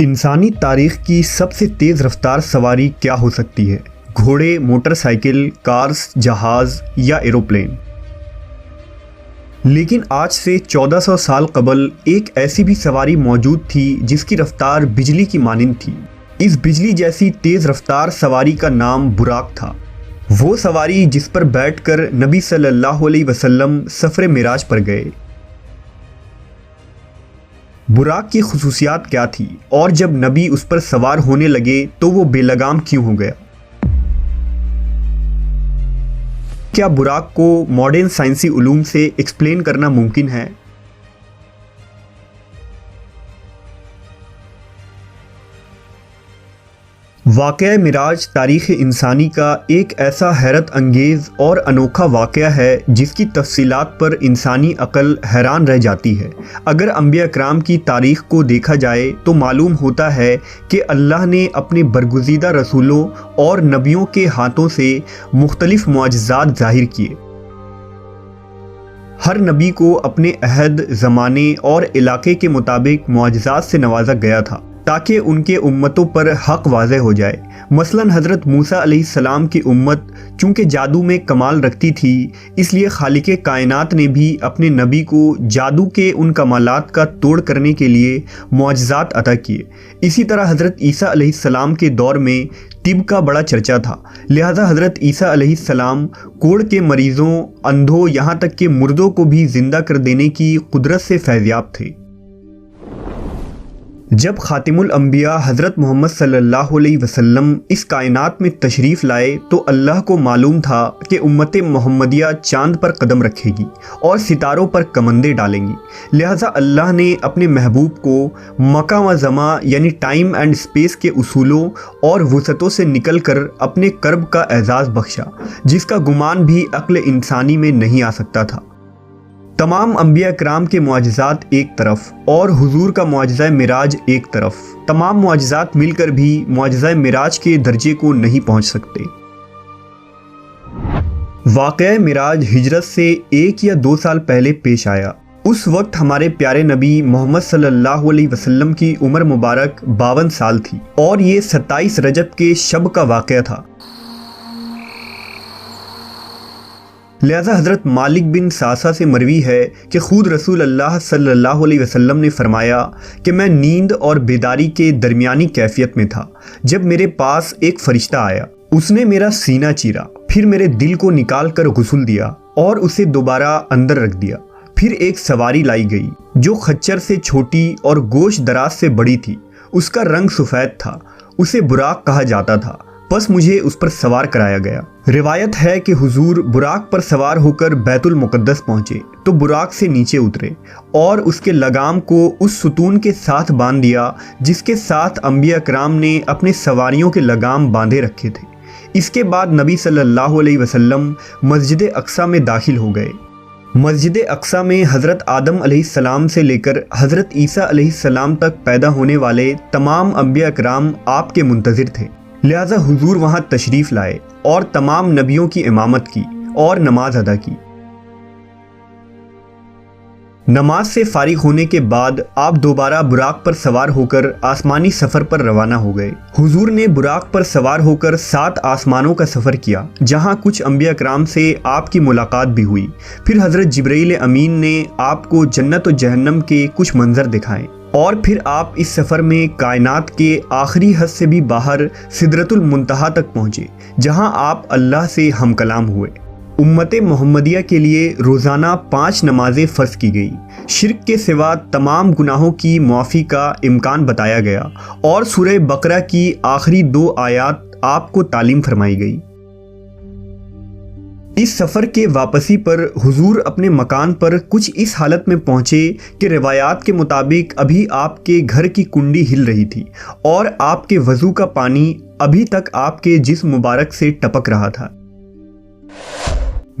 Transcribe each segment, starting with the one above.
انسانی تاریخ کی سب سے تیز رفتار سواری کیا ہو سکتی ہے؟ گھوڑے، موٹر سائیکل، کارز، جہاز یا ایروپلین؟ لیکن آج سے 1400 سال قبل ایک ایسی بھی سواری موجود تھی جس کی رفتار بجلی کی مانند تھی۔ اس بجلی جیسی تیز رفتار سواری کا نام براق تھا۔ وہ سواری جس پر بیٹھ کر نبی صلی اللہ علیہ وسلم سفر معراج پر گئے۔ براق کی خصوصیات کیا تھی اور جب نبی اس پر سوار ہونے لگے تو وہ بے لگام کیوں ہو گیا؟ کیا براق کو ماڈرن سائنسی علوم سے ایکسپلین کرنا ممکن ہے؟ واقعہ معراج تاریخ انسانی کا ایک ایسا حیرت انگیز اور انوکھا واقعہ ہے جس کی تفصیلات پر انسانی عقل حیران رہ جاتی ہے۔ اگر انبیاء کرام کی تاریخ کو دیکھا جائے تو معلوم ہوتا ہے کہ اللہ نے اپنے برگزیدہ رسولوں اور نبیوں کے ہاتھوں سے مختلف معجزات ظاہر کیے۔ ہر نبی کو اپنے عہد، زمانے اور علاقے کے مطابق معجزات سے نوازا گیا تھا تاکہ ان کے امتوں پر حق واضح ہو جائے۔ مثلا حضرت موسیٰ علیہ السلام کی امت چونکہ جادو میں کمال رکھتی تھی، اس لیے خالق کائنات نے بھی اپنے نبی کو جادو کے ان کمالات کا توڑ کرنے کے لیے معجزات عطا کیے۔ اسی طرح حضرت عیسیٰ علیہ السلام کے دور میں طب کا بڑا چرچا تھا، لہٰذا حضرت عیسیٰ علیہ السلام کوڑ کے مریضوں، اندھوں، یہاں تک کہ مردوں کو بھی زندہ کر دینے کی قدرت سے فیضیاب تھے۔ جب خاتم الانبیاء حضرت محمد صلی اللہ علیہ وسلم اس کائنات میں تشریف لائے تو اللہ کو معلوم تھا کہ امت محمدیہ چاند پر قدم رکھے گی اور ستاروں پر کمندیں ڈالیں گی، لہٰذا اللہ نے اپنے محبوب کو مکان و زمان یعنی ٹائم اینڈ اسپیس کے اصولوں اور وسعتوں سے نکل کر اپنے کرب کا اعزاز بخشا، جس کا گمان بھی عقل انسانی میں نہیں آ سکتا تھا۔ تمام انبیاء کرام کے معجزات ایک طرف اور حضور کا معجزہ معراج ایک طرف، تمام معجزات مل کر بھی معجزہ معراج کے درجے کو نہیں پہنچ سکتے۔ واقعہ معراج ہجرت سے 1 یا 2 سال پہلے پیش آیا۔ اس وقت ہمارے پیارے نبی محمد صلی اللہ علیہ وسلم کی عمر مبارک 52 سال تھی اور یہ 27 رجب کے شب کا واقعہ تھا۔ لہذا حضرت مالک بن ساسا سے مروی ہے کہ خود رسول اللہ صلی اللہ علیہ وسلم نے فرمایا کہ میں نیند اور بیداری کے درمیانی کیفیت میں تھا جب میرے پاس ایک فرشتہ آیا۔ اس نے میرا سینہ چیرا، پھر میرے دل کو نکال کر غسل دیا اور اسے دوبارہ اندر رکھ دیا۔ پھر ایک سواری لائی گئی جو خچر سے چھوٹی اور گوشت دراز سے بڑی تھی، اس کا رنگ سفید تھا، اسے براق کہا جاتا تھا، پس مجھے اس پر سوار کرایا گیا۔ روایت ہے کہ حضور براق پر سوار ہو کر بیت المقدس پہنچے تو براق سے نیچے اترے اور اس کے لگام کو اس ستون کے ساتھ باندھ دیا جس کے ساتھ انبیاء کرام نے اپنے سواریوں کے لگام باندھے رکھے تھے۔ اس کے بعد نبی صلی اللہ علیہ وسلم مسجد اقصیٰ میں داخل ہو گئے۔ مسجد اقصیٰ میں حضرت آدم علیہ السلام سے لے کر حضرت عیسیٰ علیہ السلام تک پیدا ہونے والے تمام انبیاء کرام آپ کے منتظر تھے، لہذا حضور وہاں تشریف لائے اور تمام نبیوں کی امامت کی اور نماز ادا کی۔ نماز سے فارغ ہونے کے بعد آپ دوبارہ براق پر سوار ہو کر آسمانی سفر پر روانہ ہو گئے۔ حضور نے براق پر سوار ہو کر 7 آسمانوں کا سفر کیا جہاں کچھ انبیاء کرام سے آپ کی ملاقات بھی ہوئی۔ پھر حضرت جبرائیل امین نے آپ کو جنت و جہنم کے کچھ منظر دکھائے اور پھر آپ اس سفر میں کائنات کے آخری حد سے بھی باہر سدرۃ المنتہا تک پہنچے جہاں آپ اللہ سے ہم کلام ہوئے۔ امت محمدیہ کے لیے روزانہ 5 نمازیں فرض کی گئی، شرک کے سوا تمام گناہوں کی معافی کا امکان بتایا گیا اور سورہ بقرہ کی آخری 2 آیات آپ کو تعلیم فرمائی گئی۔ اس سفر کے واپسی پر حضور اپنے مکان پر کچھ اس حالت میں پہنچے کہ روایات کے مطابق ابھی آپ کے گھر کی کنڈی ہل رہی تھی اور آپ کے وضو کا پانی ابھی تک آپ کے جسم مبارک سے ٹپک رہا تھا۔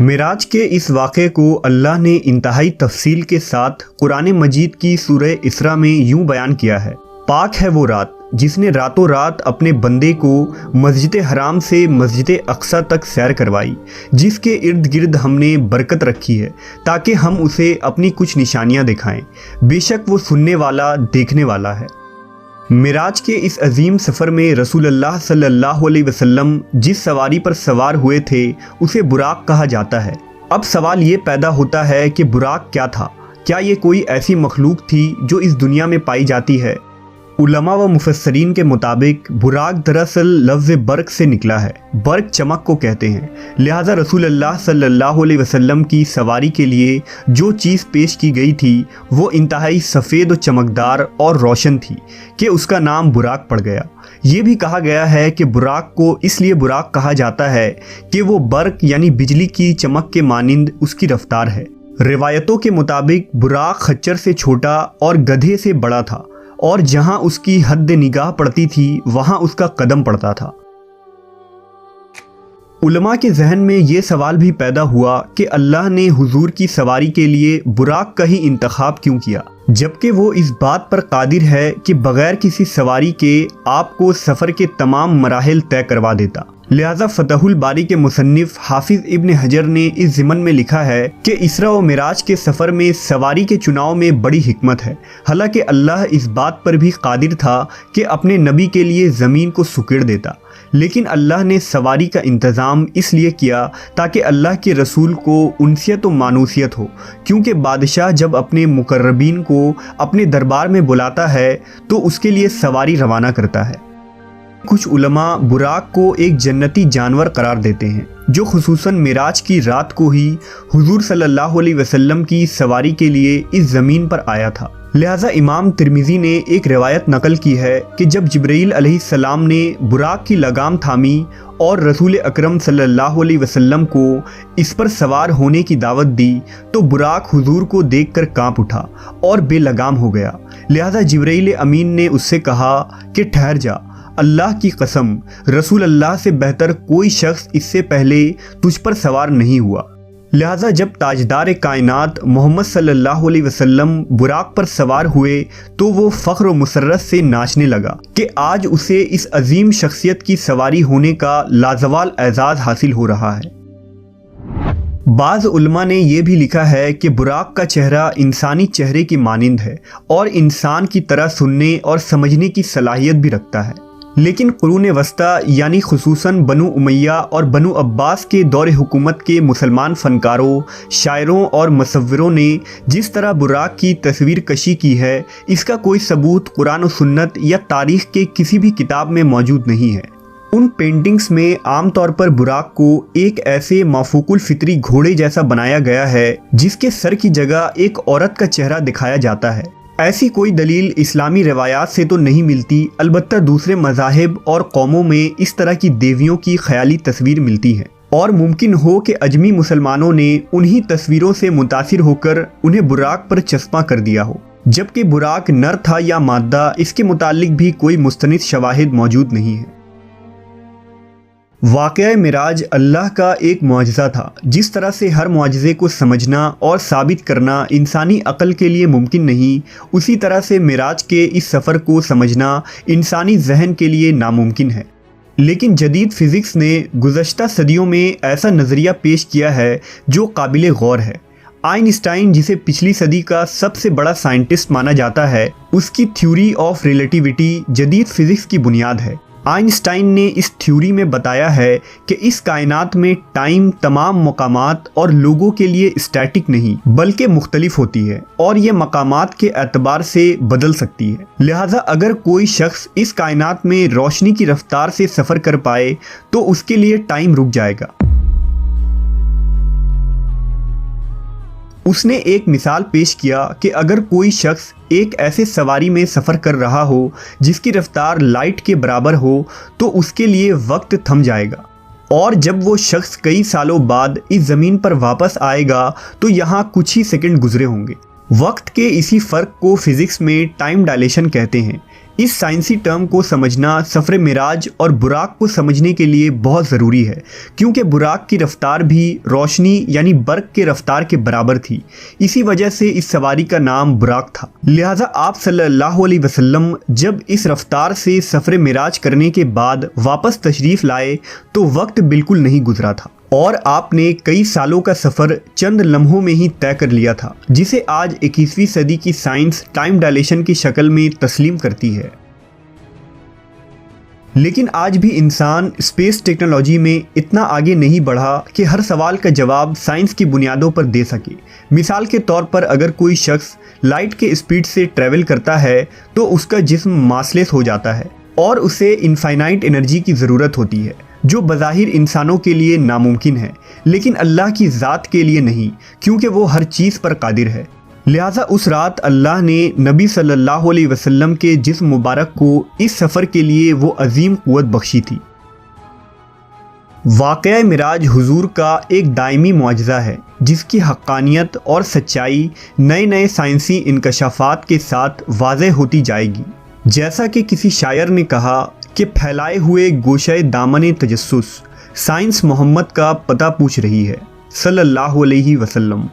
معراج کے اس واقعے کو اللہ نے انتہائی تفصیل کے ساتھ قرآن مجید کی سورہ اسراء میں یوں بیان کیا ہے: پاک ہے وہ رات جس نے راتوں رات اپنے بندے کو مسجد حرام سے مسجد اقصیٰ تک سیر کروائی، جس کے ارد گرد ہم نے برکت رکھی ہے تاکہ ہم اسے اپنی کچھ نشانیاں دکھائیں، بے شک وہ سننے والا دیکھنے والا ہے۔ معراج کے اس عظیم سفر میں رسول اللہ صلی اللہ علیہ وسلم جس سواری پر سوار ہوئے تھے اسے براق کہا جاتا ہے۔ اب سوال یہ پیدا ہوتا ہے کہ براق کیا تھا؟ کیا یہ کوئی ایسی مخلوق تھی جو اس دنیا میں پائی جاتی ہے؟ علماء و مفسرین کے مطابق براق دراصل لفظ برق سے نکلا ہے۔ برق چمک کو کہتے ہیں، لہٰذا رسول اللہ صلی اللہ علیہ وسلم کی سواری کے لیے جو چیز پیش کی گئی تھی وہ انتہائی سفید و چمکدار اور روشن تھی کہ اس کا نام براق پڑ گیا۔ یہ بھی کہا گیا ہے کہ براق کو اس لیے براق کہا جاتا ہے کہ وہ برق یعنی بجلی کی چمک کے مانند اس کی رفتار ہے۔ روایتوں کے مطابق براق خچر سے چھوٹا اور گدھے سے بڑا تھا، اور جہاں اس کی حد نگاہ پڑتی تھی وہاں اس کا قدم پڑتا تھا۔ علماء کے ذہن میں یہ سوال بھی پیدا ہوا کہ اللہ نے حضور کی سواری کے لیے براق کا ہی انتخاب کیوں کیا، جبکہ وہ اس بات پر قادر ہے کہ بغیر کسی سواری کے آپ کو سفر کے تمام مراحل طے کروا دیتا۔ لہذا فتح الباری کے مصنف حافظ ابن حجر نے اس ضمن میں لکھا ہے کہ اسراء و معراج کے سفر میں سواری کے چناؤ میں بڑی حکمت ہے، حالانکہ اللہ اس بات پر بھی قادر تھا کہ اپنے نبی کے لیے زمین کو سکیڑ دیتا، لیکن اللہ نے سواری کا انتظام اس لیے کیا تاکہ اللہ کے رسول کو انسیت و مانوسیت ہو، کیونکہ بادشاہ جب اپنے مقربین کو اپنے دربار میں بلاتا ہے تو اس کے لیے سواری روانہ کرتا ہے۔ کچھ علماء براق کو ایک جنتی جانور قرار دیتے ہیں جو خصوصاً معراج کی رات کو ہی حضور صلی اللہ علیہ وسلم کی سواری کے لیے اس زمین پر آیا تھا۔ لہٰذا امام ترمذی نے ایک روایت نقل کی ہے کہ جب جبرائیل علیہ السلام نے براق کی لگام تھامی اور رسول اکرم صلی اللہ علیہ وسلم کو اس پر سوار ہونے کی دعوت دی تو براق حضور کو دیکھ کر کانپ اٹھا اور بے لگام ہو گیا۔ لہٰذا جبرائیل امین نے اس سے کہا کہ ٹھہر جا، اللہ کی قسم رسول اللہ سے بہتر کوئی شخص اس سے پہلے تجھ پر سوار نہیں ہوا۔ لہٰذا جب تاجدار کائنات محمد صلی اللہ علیہ وسلم براق پر سوار ہوئے تو وہ فخر و مسرت سے ناچنے لگا کہ آج اسے اس عظیم شخصیت کی سواری ہونے کا لازوال اعزاز حاصل ہو رہا ہے۔ بعض علماء نے یہ بھی لکھا ہے کہ براق کا چہرہ انسانی چہرے کی مانند ہے اور انسان کی طرح سننے اور سمجھنے کی صلاحیت بھی رکھتا ہے، لیکن قرون وسطیٰ یعنی خصوصاً بنو امیہ اور بنو عباس کے دور حکومت کے مسلمان فنکاروں، شاعروں اور مصوروں نے جس طرح براق کی تصویر کشی کی ہے اس کا کوئی ثبوت قرآن و سنت یا تاریخ کے کسی بھی کتاب میں موجود نہیں ہے۔ ان پینٹنگز میں عام طور پر براق کو ایک ایسے مافوق الفطری گھوڑے جیسا بنایا گیا ہے جس کے سر کی جگہ ایک عورت کا چہرہ دکھایا جاتا ہے۔ ایسی کوئی دلیل اسلامی روایات سے تو نہیں ملتی، البتہ دوسرے مذاہب اور قوموں میں اس طرح کی دیویوں کی خیالی تصویر ملتی ہے، اور ممکن ہو کہ اجمی مسلمانوں نے انہی تصویروں سے متاثر ہو کر انہیں براق پر چسپاں کر دیا ہو، جبکہ براق نر تھا یا مادہ اس کے متعلق بھی کوئی مستند شواہد موجود نہیں ہے۔ واقعہ معراج اللہ کا ایک معجزہ تھا، جس طرح سے ہر معجزے کو سمجھنا اور ثابت کرنا انسانی عقل کے لیے ممکن نہیں، اسی طرح سے معراج کے اس سفر کو سمجھنا انسانی ذہن کے لیے ناممکن ہے۔ لیکن جدید فزکس نے گزشتہ صدیوں میں ایسا نظریہ پیش کیا ہے جو قابل غور ہے۔ آئنسٹائن، جسے پچھلی صدی کا سب سے بڑا سائنٹسٹ مانا جاتا ہے، اس کی تھیوری آف ریلیٹیوٹی جدید فزکس کی بنیاد ہے۔ آئنسٹائن نے اس تھیوری میں بتایا ہے کہ اس کائنات میں ٹائم تمام مقامات اور لوگوں کے لیے اسٹیٹک نہیں بلکہ مختلف ہوتی ہے، اور یہ مقامات کے اعتبار سے بدل سکتی ہے۔ لہٰذا اگر کوئی شخص اس کائنات میں روشنی کی رفتار سے سفر کر پائے تو اس کے لیے ٹائم رک جائے گا۔ اس نے ایک مثال پیش کیا کہ اگر کوئی شخص ایک ایسے سواری میں سفر کر رہا ہو جس کی رفتار لائٹ کے برابر ہو تو اس کے لیے وقت تھم جائے گا، اور جب وہ شخص کئی سالوں بعد اس زمین پر واپس آئے گا تو یہاں کچھ ہی سیکنڈ گزرے ہوں گے۔ وقت کے اسی فرق کو فزکس میں ٹائم ڈائلیشن کہتے ہیں۔ اس سائنسی ٹرم کو سمجھنا سفر معراج اور براق کو سمجھنے کے لیے بہت ضروری ہے، کیونکہ براق کی رفتار بھی روشنی یعنی برق کے رفتار کے برابر تھی، اسی وجہ سے اس سواری کا نام براق تھا۔ لہٰذا آپ صلی اللہ علیہ وسلم جب اس رفتار سے سفر معراج کرنے کے بعد واپس تشریف لائے تو وقت بالکل نہیں گزرا تھا، اور آپ نے کئی سالوں کا سفر چند لمحوں میں ہی طے کر لیا تھا، جسے آج 21ویں صدی کی سائنس ٹائم ڈائلیشن کی شکل میں تسلیم کرتی ہے۔ لیکن آج بھی انسان اسپیس ٹیکنالوجی میں اتنا آگے نہیں بڑھا کہ ہر سوال کا جواب سائنس کی بنیادوں پر دے سکے۔ مثال کے طور پر اگر کوئی شخص لائٹ کے اسپیڈ سے ٹریول کرتا ہے تو اس کا جسم ماسلیس ہو جاتا ہے اور اسے انفائنائٹ انرجی کی ضرورت ہوتی ہے، جو بظاہر انسانوں کے لیے ناممکن ہے، لیکن اللہ کی ذات کے لیے نہیں، کیونکہ وہ ہر چیز پر قادر ہے۔ لہٰذا اس رات اللہ نے نبی صلی اللہ علیہ وسلم کے جسم مبارک کو اس سفر کے لیے وہ عظیم قوت بخشی تھی۔ واقعہ معراج حضور کا ایک دائمی معجزہ ہے جس کی حقانیت اور سچائی نئے نئے سائنسی انکشافات کے ساتھ واضح ہوتی جائے گی۔ جیسا کہ کسی شاعر نے کہا کہ پھیلائے ہوئے گوشۂ دامن تجسس، سائنس محمد کا پتہ پوچھ رہی ہے، صلی اللہ علیہ وسلم۔